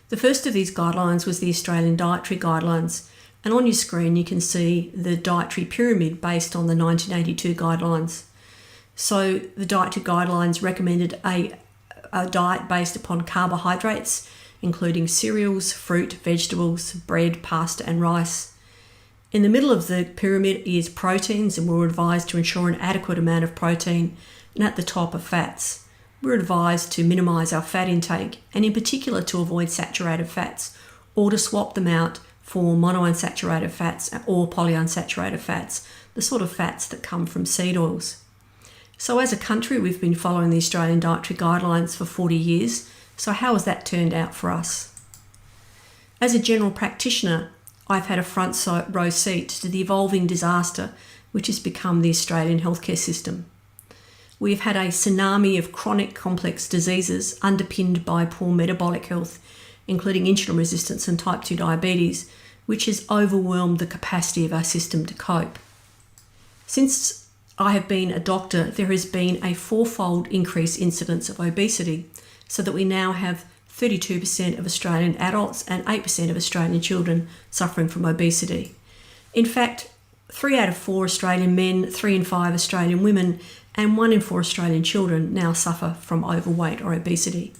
The first of these guidelines was the Australian Dietary Guidelines, and on your screen you can see the dietary pyramid based on the 1982 guidelines. So the dietary guidelines recommended a diet based upon carbohydrates, including cereals, fruit, vegetables, bread, pasta and rice. In the middle of the pyramid is proteins, and we're advised to ensure an adequate amount of protein, and at the top are fats. We're advised to minimise our fat intake, and in particular to avoid saturated fats, or to swap them out for monounsaturated fats or polyunsaturated fats, the sort of fats that come from seed oils. So as a country, we've been following the Australian Dietary Guidelines for 40 years. So how has that turned out for us? As a general practitioner, I've had a front row seat to the evolving disaster which has become the Australian healthcare system. We've had a tsunami of chronic complex diseases underpinned by poor metabolic health, including insulin resistance and type 2 diabetes, which has overwhelmed the capacity of our system to cope. Since I have been a doctor, there has been a fourfold increase incidence of obesity, so that we now have 32% of Australian adults and 8% of Australian children suffering from obesity. In fact, 3 out of 4 Australian men, 3 in 5 Australian women, and 1 in 4 Australian children now suffer from overweight or obesity.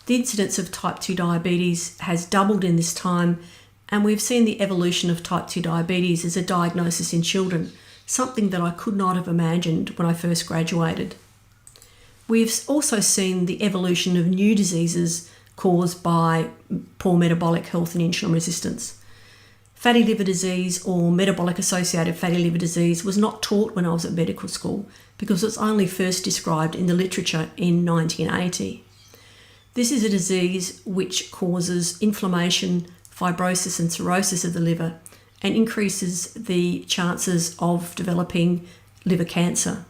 The incidence of type 2 diabetes has doubled in this time, and we've seen the evolution of type 2 diabetes as a diagnosis in children, something that I could not have imagined when I first graduated. We've also seen the evolution of new diseases caused by poor metabolic health and insulin resistance. Fatty liver disease or metabolic associated fatty liver disease was not taught when I was at medical school because it was only first described in the literature in 1980. This is a disease which causes inflammation, fibrosis and cirrhosis of the liver and increases the chances of developing liver cancer.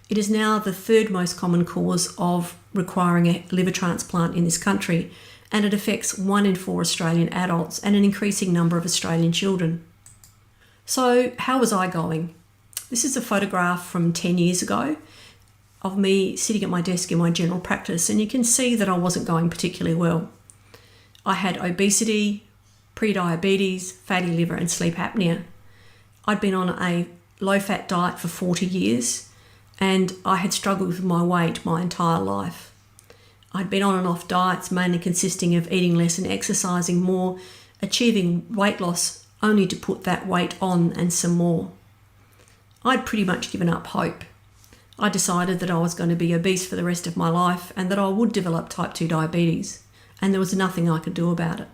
It is now the 3rd most common cause of requiring a liver transplant in this country, and it affects 1 in 4 Australian adults and an increasing number of Australian children. So how was I going? This is a photograph from 10 years ago of me sitting at my desk in my general practice, and you can see that I wasn't going particularly well. I had obesity, pre-diabetes, fatty liver and sleep apnea. I'd been on a low-fat diet for 40 years, and I had struggled with my weight my entire life. I'd been on and off diets, mainly consisting of eating less and exercising more, achieving weight loss only to put that weight on and some more. I'd pretty much given up hope. I decided that I was going to be obese for the rest of my life and that I would develop type 2 diabetes, and there was nothing I could do about it.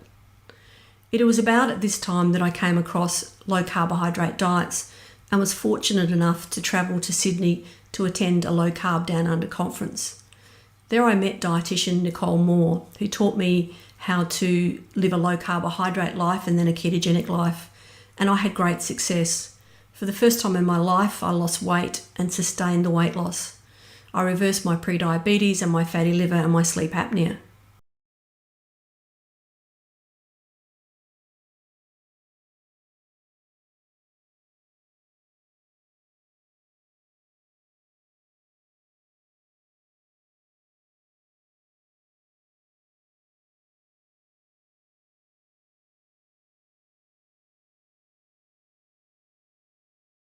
It was about at this time that I came across low carbohydrate diets and was fortunate enough to travel to Sydney to attend a LowCarbDownUnder conference. There I met dietitian Nicole Moore, who taught me how to live a low carbohydrate life and then a ketogenic life, and I had great success. For the first time in my life, I lost weight and sustained the weight loss. I reversed my pre-diabetes and my fatty liver and my sleep apnea.